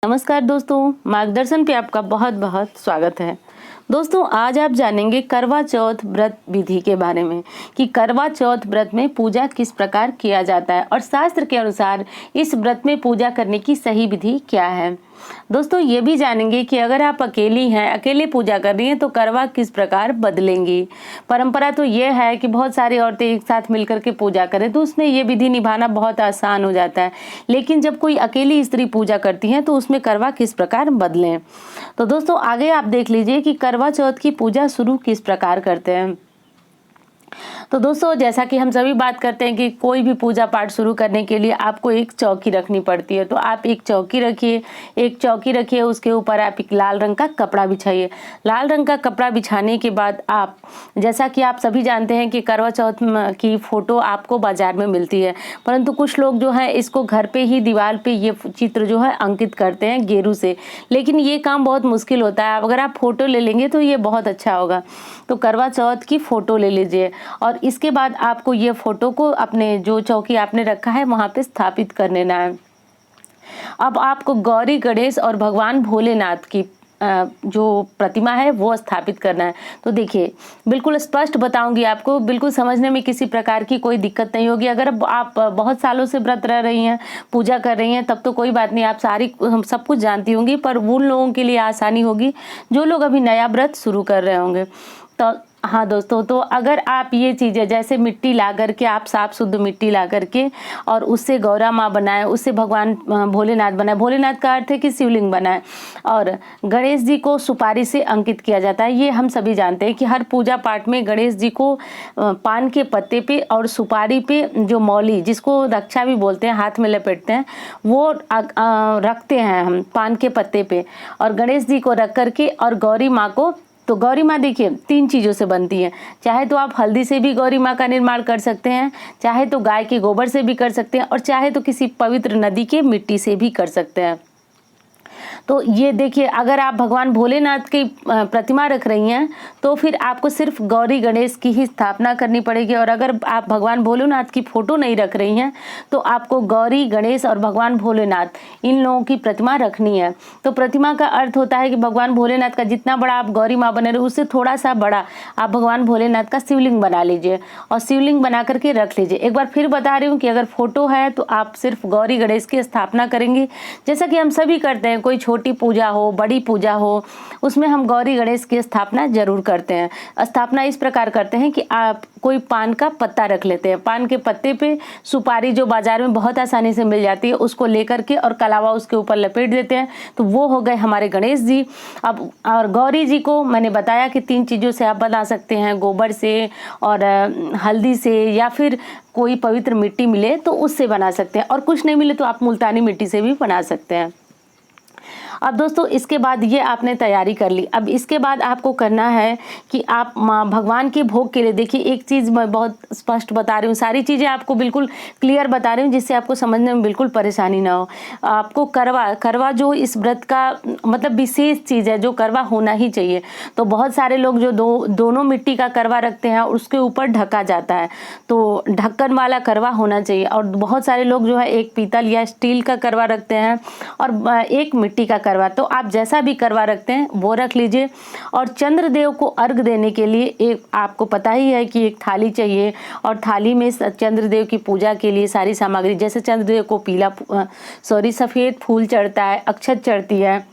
नमस्कार दोस्तों, मार्गदर्शन पे आपका बहुत बहुत स्वागत है। दोस्तों, आज आप जानेंगे करवा चौथ व्रत विधि के बारे में कि करवा चौथ व्रत में पूजा किस प्रकार किया जाता है और शास्त्र के अनुसार इस व्रत में पूजा करने की सही विधि क्या है। दोस्तों, ये भी जानेंगे कि अगर आप अकेली हैं, अकेले पूजा कर रही हैं तो करवा किस प्रकार बदलेंगी। परंपरा तो ये है कि बहुत सारी औरतें एक साथ मिलकर के पूजा करें तो उसमें ये विधि निभाना बहुत आसान हो जाता है, लेकिन जब कोई अकेली स्त्री पूजा करती है तो उसमें करवा किस प्रकार बदलें। तो दोस्तों, आगे आप देख लीजिए कि करवा चौथ की पूजा शुरू किस प्रकार करते हैं। तो दोस्तों, जैसा कि हम सभी बात करते हैं कि कोई भी पूजा पाठ शुरू करने के लिए आपको एक चौकी रखनी पड़ती है, तो आप एक चौकी रखिए, उसके ऊपर आप एक लाल रंग का कपड़ा बिछाइए। लाल रंग का कपड़ा बिछाने के बाद आप, जैसा कि आप सभी जानते हैं कि करवा चौथ की फोटो आपको बाजार में मिलती है, परंतु कुछ लोग जो है इसको घर पे ही दीवार पे ये चित्र जो है अंकित करते हैं गेरू से, लेकिन ये काम बहुत मुश्किल होता है। अगर आप फोटो ले लेंगे तो ये बहुत अच्छा होगा। तो करवा चौथ की फोटो ले लीजिए और इसके बाद आपको ये फोटो को अपने जो चौकी आपने रखा है वहां पे स्थापित कर लेना है। अब आपको गौरी गणेश और भगवान भोलेनाथ की जो प्रतिमा है वो स्थापित करना है। तो देखिए, बिल्कुल स्पष्ट बताऊंगी आपको, बिल्कुल समझने में किसी प्रकार की कोई दिक्कत नहीं होगी। अगर आप बहुत सालों से व्रत रह रही हैं, पूजा कर रही हैं, तब तो कोई बात नहीं, आप सब कुछ जानती होंगी, पर उन लोगों के लिए आसानी होगी जो लोग अभी नया व्रत शुरू कर रहे होंगे। तो हाँ दोस्तों, तो अगर आप ये चीज़ें जैसे मिट्टी ला करके, आप साफ शुद्ध मिट्टी ला करके और उससे गौरा माँ बनाए, उससे भगवान भोलेनाथ बनाए। भोलेनाथ का अर्थ है कि शिवलिंग बनाए। और गणेश जी को सुपारी से अंकित किया जाता है। ये हम सभी जानते हैं कि हर पूजा पाठ में गणेश जी को पान के पत्ते पे और सुपारी पे जो मौली, जिसको रक्षा भी बोलते हैं, हाथ में लपेटते हैं, वो रखते हैं हम पान के पत्ते पे, और गणेश जी को रख करके और गौरी माँ को, तो गौरी माँ देखिए 3 चीज़ों से बनती है। चाहे तो आप हल्दी से भी गौरी माँ का निर्माण कर सकते हैं, चाहे तो गाय के गोबर से भी कर सकते हैं, और चाहे तो किसी पवित्र नदी के मिट्टी से भी कर सकते हैं। तो ये देखिए, अगर आप भगवान भोलेनाथ की प्रतिमा रख रही हैं तो फिर आपको सिर्फ गौरी गणेश की ही स्थापना करनी पड़ेगी, और अगर आप भगवान भोलेनाथ की फोटो नहीं रख रही हैं तो आपको गौरी गणेश और भगवान भोलेनाथ इन लोगों की प्रतिमा रखनी है। तो प्रतिमा का अर्थ होता है कि भगवान भोलेनाथ का जितना बड़ा आप गौरी माँ बने रहे उससे थोड़ा सा बड़ा आप भगवान भोलेनाथ का शिवलिंग बना लीजिए और शिवलिंग बना करके रख लीजिए। एक बार फिर बता रही हूँ कि अगर फोटो है तो आप सिर्फ गौरी गणेश की स्थापना करेंगे, जैसा कि हम सभी करते हैं। कोई छोटी पूजा हो, बड़ी पूजा हो, उसमें हम गौरी गणेश की स्थापना जरूर करते हैं। स्थापना इस प्रकार करते हैं कि आप कोई पान का पत्ता रख लेते हैं, पान के पत्ते पे सुपारी जो बाजार में बहुत आसानी से मिल जाती है उसको लेकर के और कलावा उसके ऊपर लपेट देते हैं, तो वो हो गए हमारे गणेश जी। अब और गौरी जी को मैंने बताया कि 3 चीज़ों से आप बना सकते हैं, गोबर से और हल्दी से, या फिर कोई पवित्र मिट्टी मिले तो उससे बना सकते हैं, और कुछ नहीं मिले तो आप मुल्तानी मिट्टी से भी बना सकते हैं। अब दोस्तों, इसके बाद ये आपने तैयारी कर ली। अब इसके बाद आपको करना है कि आप भगवान के भोग के लिए, देखिए एक चीज़ मैं बहुत स्पष्ट बता रही हूँ, सारी चीज़ें आपको बिल्कुल क्लियर बता रही हूँ जिससे आपको समझने में बिल्कुल परेशानी ना हो। आपको करवा जो इस व्रत का मतलब विशेष चीज़ है, जो करवा होना ही चाहिए। तो बहुत सारे लोग जो दोनों मिट्टी का करवा रखते हैं उसके ऊपर ढका जाता है, तो ढक्कन वाला करवा होना चाहिए। और बहुत सारे लोग जो है एक पीतल या स्टील का करवा रखते हैं और एक मिट्टी का करवा। तो आप जैसा भी करवा रखते हैं वो रख लीजिए। और चंद्रदेव को अर्घ देने के लिए एक, आपको पता ही है कि एक थाली चाहिए, और थाली में चंद्रदेव की पूजा के लिए सारी सामग्री, जैसे चंद्रदेव को सफ़ेद फूल चढ़ता है, अक्षत चढ़ती है,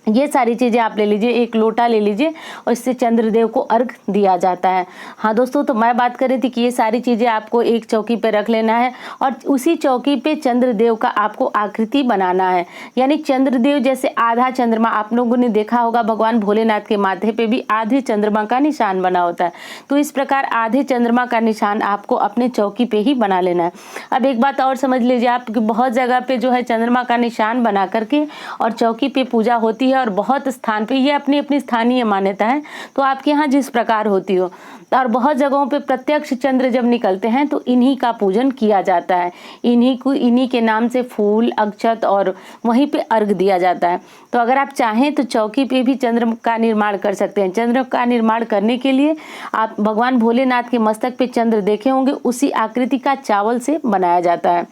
ये सारी चीज़ें आप ले लीजिए। एक लोटा ले लीजिए और इससे चंद्रदेव को अर्घ दिया जाता है। हाँ दोस्तों, तो मैं बात कर रही थी कि ये सारी चीज़ें आपको एक चौकी पे रख लेना है, और उसी चौकी पे चंद्रदेव का आपको आकृति बनाना है। यानी चंद्रदेव जैसे आधा चंद्रमा, आप लोगों ने देखा होगा भगवान भोलेनाथ के माथे पे भी आधे चंद्रमा का निशान बना होता है, तो इस प्रकार आधे चंद्रमा का निशान आपको अपने चौकी पे ही बना लेना है। अब एक बात और समझ लीजिए आप कि बहुत जगह पे जो है चंद्रमा का निशान बना करके और चौकी पे पूजा होती है, और बहुत स्थान पे ये अपनी अपनी स्थानीय मान्यता है, तो आपके यहाँ जिस प्रकार होती हो। और बहुत जगहों पे प्रत्यक्ष चंद्र जब निकलते हैं तो इन्हीं का पूजन किया जाता है, इन्हीं के नाम से फूल, अक्षत और वहीं पे अर्घ दिया जाता है। तो अगर आप चाहें तो चौकी पे भी चंद्र का निर्माण कर सकते हैं। चंद्र का निर्माण करने के लिए आप भगवान भोलेनाथ के मस्तक पे चंद्र देखे होंगे, उसी आकृति का चावल से बनाया जाता है।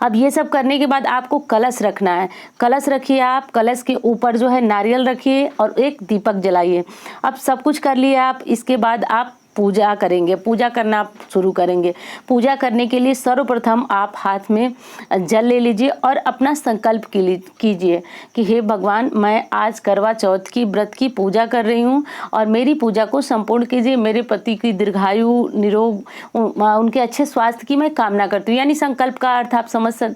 अब ये सब करने के बाद आपको कलश रखना है। कलश रखिए, आप कलश के ऊपर जो है नारियल रखिए और एक दीपक जलाइए। अब सब कुछ कर लिए आप, इसके बाद आप पूजा करेंगे, पूजा करना आप शुरू करेंगे। पूजा करने के लिए सर्वप्रथम आप हाथ में जल ले लीजिए और अपना संकल्प कीजिए कि हे भगवान, मैं आज करवा चौथ की व्रत की पूजा कर रही हूँ और मेरी पूजा को संपूर्ण कीजिए। मेरे पति की दीर्घायु, निरोग, उनके अच्छे स्वास्थ्य की मैं कामना करती हूँ। यानी संकल्प का अर्थ आप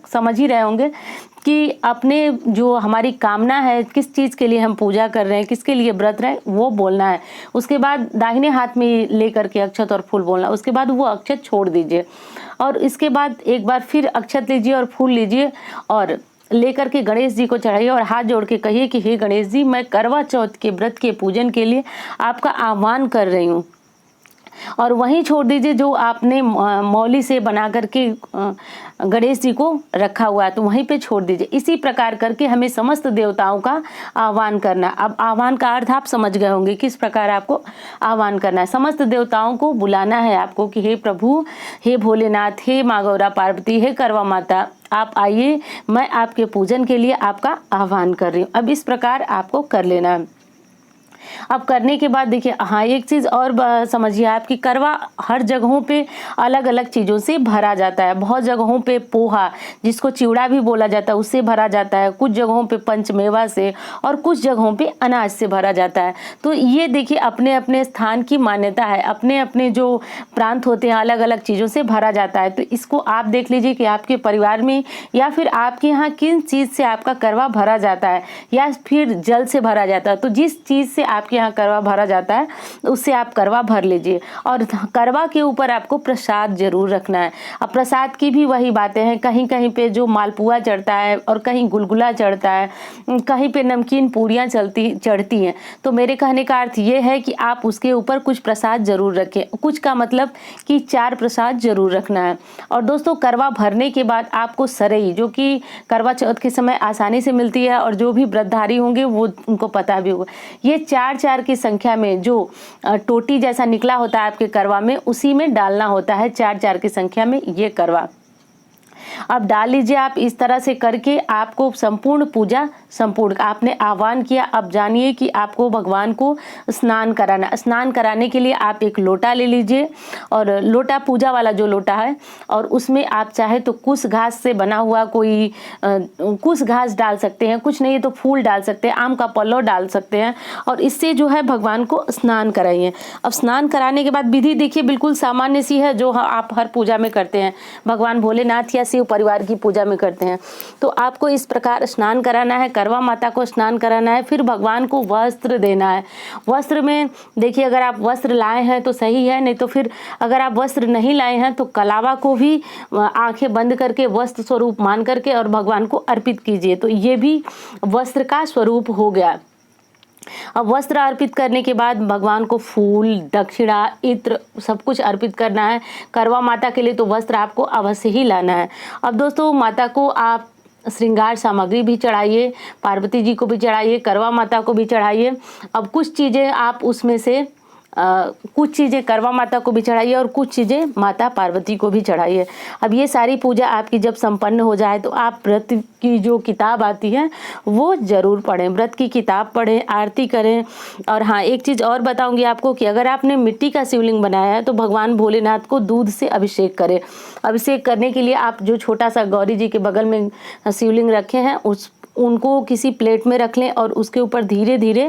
समझ ही रहे होंगे कि अपने जो हमारी कामना है, किस चीज़ के लिए हम पूजा कर रहे हैं, किसके लिए व्रत रहे हैं, वो बोलना है। उसके बाद दाहिने हाथ में लेकर के अक्षत और फूल बोलना। उसके बाद वो अक्षत छोड़ दीजिए और इसके बाद एक बार फिर अक्षत लीजिए और फूल लीजिए और लेकर के गणेश जी को चढ़ाइए और हाथ जोड़ के कहिए कि हे गणेश जी, मैं करवा चौथ के व्रत के पूजन के लिए आपका आह्वान कर रही हूँ। और वहीं छोड़ दीजिए जो आपने मौली से बना करके गणेश जी को रखा हुआ है, तो वहीं पे छोड़ दीजिए। इसी प्रकार करके हमें समस्त देवताओं का आह्वान करना। अब आह्वान का अर्थ आप समझ गए होंगे, किस प्रकार आपको आह्वान करना है। समस्त देवताओं को बुलाना है आपको कि हे प्रभु, हे भोलेनाथ, हे माँ गौरा पार्वती, हे करवा माता, आप आइए, मैं आपके पूजन के लिए आपका आह्वान कर रही हूँ। अब इस प्रकार आपको कर लेना है। अब करने के बाद देखिए, हाँ, एक चीज़ और समझिए आप कि करवा हर जगहों पे अलग अलग चीज़ों से भरा जाता है। बहुत जगहों पे पोहा, जिसको चिवड़ा भी बोला जाता है, उससे भरा जाता है। कुछ जगहों पे पंचमेवा से और कुछ जगहों पे अनाज से भरा जाता है। तो ये देखिए अपने अपने स्थान की मान्यता है, अपने अपने जो प्रांत होते हैं अलग अलग चीज़ों से भरा जाता है। तो इसको आप देख लीजिए कि आपके परिवार में या फिर आपके यहाँ किन चीज़ से आपका करवा भरा जाता है या फिर जल से भरा जाता है। तो जिस चीज़ से आपके यहाँ करवा भरा जाता है उससे आप करवा भर लीजिए। और करवा के ऊपर आपको प्रसाद जरूर रखना है। अब प्रसाद की भी वही बातें हैं, कहीं कहीं पे जो मालपुआ चढ़ता है और कहीं गुलगुला चढ़ता है, कहीं पे नमकीन पूड़ियाँ चढ़ती हैं। तो मेरे कहने का अर्थ ये है कि आप उसके ऊपर कुछ प्रसाद जरूर रखें। कुछ का मतलब कि 4 प्रसाद जरूर रखना है। और दोस्तों, करवा भरने के बाद आपको सरई, जो कि करवा चौथ के समय आसानी से मिलती है और जो भी व्रतधारी होंगे वो उनको पता भी होगा, ये 4 की संख्या में जो टोटी जैसा निकला होता है आपके करवा में, उसी में डालना होता है। 4 की संख्या में ये करवा अब डाल लीजिए। आप इस तरह से करके आपको संपूर्ण पूजा संपूर्ण, आपने आह्वान किया। अब जानिए कि आपको भगवान को स्नान कराना। स्नान कराने के लिए आप एक लोटा ले लीजिए और लोटा पूजा वाला जो लोटा है, और उसमें आप चाहे तो कुश घास से बना हुआ कोई कुश घास डाल सकते हैं, कुछ नहीं तो फूल डाल सकते हैं, आम का पल्लव डाल सकते हैं और इससे जो है भगवान को स्नान कराइए। अब स्नान कराने के बाद विधि देखिए बिल्कुल सामान्य सी है, जो आप हर पूजा में करते हैं, भगवान भोलेनाथ या शिव परिवार की पूजा में करते हैं। तो आपको इस प्रकार स्नान कराना है, करवा माता को स्नान कराना है। फिर भगवान को वस्त्र देना है। वस्त्र में देखिए, अगर आप वस्त्र लाए हैं तो सही है, नहीं तो फिर अगर आप वस्त्र नहीं लाए हैं तो कलावा को भी आंखें बंद करके वस्त्र स्वरूप मान करके और भगवान को अर्पित कीजिए। तो ये भी वस्त्र का स्वरूप हो गया। अब वस्त्र अर्पित करने के बाद भगवान को फूल, दक्षिणा, इत्र सब कुछ अर्पित करना है। करवा माता के लिए तो वस्त्र आपको अवश्य ही लाना है। अब दोस्तों, माता को आप श्रृंगार सामग्री भी चढ़ाइए, पार्वती जी को भी चढ़ाइए, करवा माता को भी चढ़ाइए। अब कुछ चीज़ें आप उसमें से कुछ चीज़ें करवा माता को भी चढ़ाइए और कुछ चीज़ें माता पार्वती को भी चढ़ाइए। अब ये सारी पूजा आपकी जब संपन्न हो जाए तो आप व्रत की जो किताब आती है वो ज़रूर पढ़ें, व्रत की किताब पढ़ें, आरती करें। और हाँ, एक चीज़ और बताऊंगी आपको कि अगर आपने मिट्टी का शिवलिंग बनाया है तो भगवान भोलेनाथ को दूध से अभिषेक करें। अभिषेक करने के लिए आप जो छोटा सा गौरी जी के बगल में शिवलिंग रखे हैं उनको किसी प्लेट में रख लें और उसके ऊपर धीरे धीरे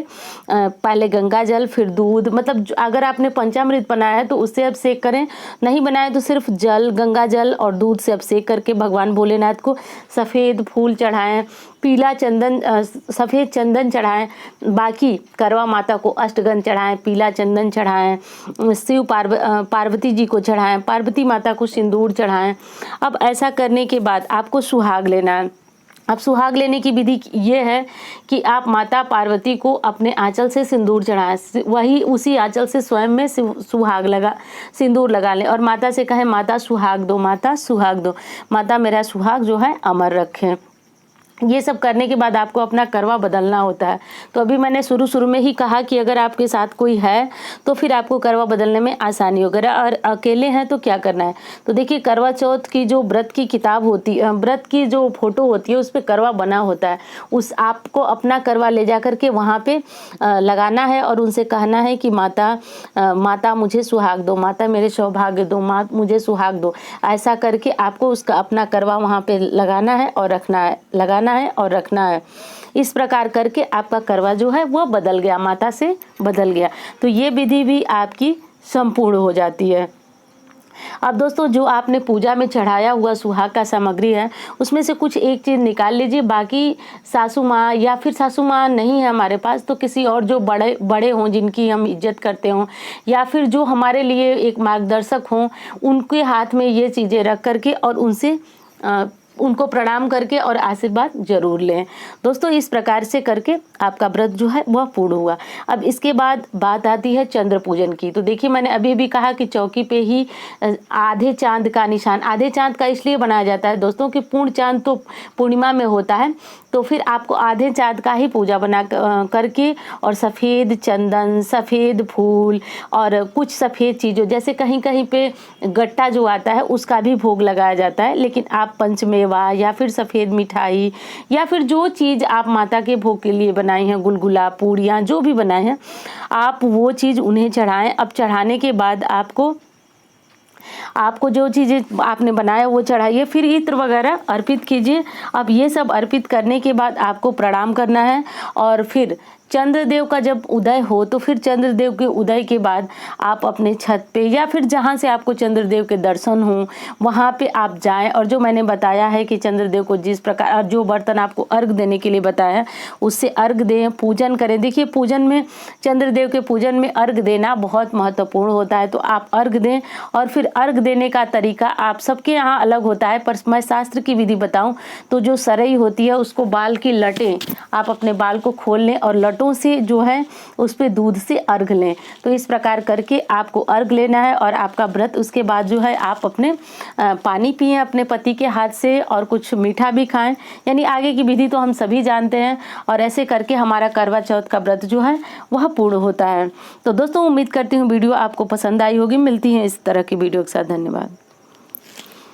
पहले गंगा जल, फिर दूध, मतलब अगर आपने पंचामृत बनाया है तो उससे अभिषेक करें, नहीं बनाया तो सिर्फ जल, गंगा जल और दूध से अभिषेक करके भगवान भोलेनाथ को सफ़ेद फूल चढ़ाएं, पीला चंदन, सफ़ेद चंदन चढ़ाएं। बाकी करवा माता को अष्टगंध चढ़ाएं, पीला चंदन चढ़ाएं, शिव पार्वती जी को चढ़ाएं, पार्वती माता को सिंदूर चढ़ाएं। अब ऐसा करने के बाद आपको सुहाग लेना है। अब सुहाग लेने की विधि ये है कि आप माता पार्वती को अपने आंचल से सिंदूर चढ़ाएं, वही उसी आंचल से स्वयं में सिंदूर लगा लें और माता से कहें, माता सुहाग दो, माता सुहाग दो, माता मेरा सुहाग जो है अमर रखें। ये सब करने के बाद आपको अपना करवा बदलना होता है। तो अभी मैंने शुरू में ही कहा कि अगर आपके साथ कोई है तो फिर आपको करवा बदलने में आसानी होगी, और अकेले हैं तो क्या करना है। तो देखिए, करवा चौथ की जो व्रत की किताब होती है, व्रत की जो फोटो होती है, उस पर करवा बना होता है। उस आपको अपना करवा ले जा करके वहाँ पे लगाना है और उनसे कहना है कि माता मुझे सुहाग दो, माता मेरे सौभाग्य दो, माँ मुझे सुहाग दो। ऐसा करके आपको उसका अपना करवा वहाँ पे लगाना है और रखना है। इस प्रकार करके आपका करवा जो है वह बदल गया, माता से बदल गया। तो ये विधि भी आपकी संपूर्ण हो जाती है। अब दोस्तों, जो आपने पूजा में चढ़ाया हुआ सुहाग का सामग्री है, उसमें से कुछ एक चीज़ निकाल लीजिए। बाकी सासू माँ या फिर सासू माँ नहीं है हमारे पास, तो किसी और जो बड़े हों, जिनकी हम इज्जत करते हों, या फिर जो हमारे लिए एक मार्गदर्शक हों, उनके हाथ में ये चीज़ें रख करके और उनको प्रणाम करके और आशीर्वाद जरूर लें। दोस्तों, इस प्रकार से करके आपका व्रत जो है वह पूर्ण हुआ। अब इसके बाद बात आती है चंद्र पूजन की। तो देखिए, मैंने अभी भी कहा कि चौकी पे ही आधे चांद का निशान, आधे चांद का इसलिए बनाया जाता है दोस्तों कि पूर्ण चांद तो पूर्णिमा में होता है, तो फिर आपको आधे चांद का ही पूजा बना करके और सफ़ेद चंदन, सफ़ेद फूल और कुछ सफ़ेद चीज़ों, जैसे कहीं कहीं पे गट्टा जो आता है उसका भी भोग लगाया जाता है। लेकिन आप पंचमेवा या फिर सफ़ेद मिठाई या फिर जो चीज़ आप माता के भोग के लिए बनाई हैं, गुलगुला, पूड़ियाँ, जो भी बनाए हैं, आप वो चीज़ उन्हें चढ़ाएं। अब चढ़ाने के बाद आपको जो चीज़ें आपने बनाया वो चढ़ाइए, फिर इत्र वगैरह अर्पित कीजिए। अब ये सब अर्पित करने के बाद आपको प्रणाम करना है और फिर चंद्रदेव का जब उदय हो तो फिर चंद्रदेव के उदय के बाद आप अपने छत पे या फिर जहाँ से आपको चंद्रदेव के दर्शन हो वहाँ पे आप जाएं। और जो मैंने बताया है कि चंद्रदेव को जिस प्रकार, और जो बर्तन आपको अर्घ देने के लिए बताया उससे अर्घ दें, पूजन करें। देखिए, पूजन में, चंद्रदेव के पूजन में अर्घ देना बहुत महत्वपूर्ण होता है। तो आप अर्घ दें और फिर अर्घ देने का तरीका आप सबके यहाँ अलग होता है, पर मैं शास्त्र की विधि बताऊँ तो जो सरई होती है उसको बाल की लटें, आप अपने बाल को खोल लें और लटों से जो है उस पे दूध से अर्घ लें। तो इस प्रकार करके आपको अर्घ लेना है और आपका व्रत, उसके बाद जो है आप अपने पानी पिएं अपने पति के हाथ से और कुछ मीठा भी खाएं। यानी आगे की विधि तो हम सभी जानते हैं, और ऐसे करके हमारा करवा चौथ का व्रत जो है वह पूर्ण होता है। तो दोस्तों, उम्मीद करती हूँ वीडियो आपको पसंद आई होगी। मिलती हैं इस तरह की वीडियो के साथ। धन्यवाद।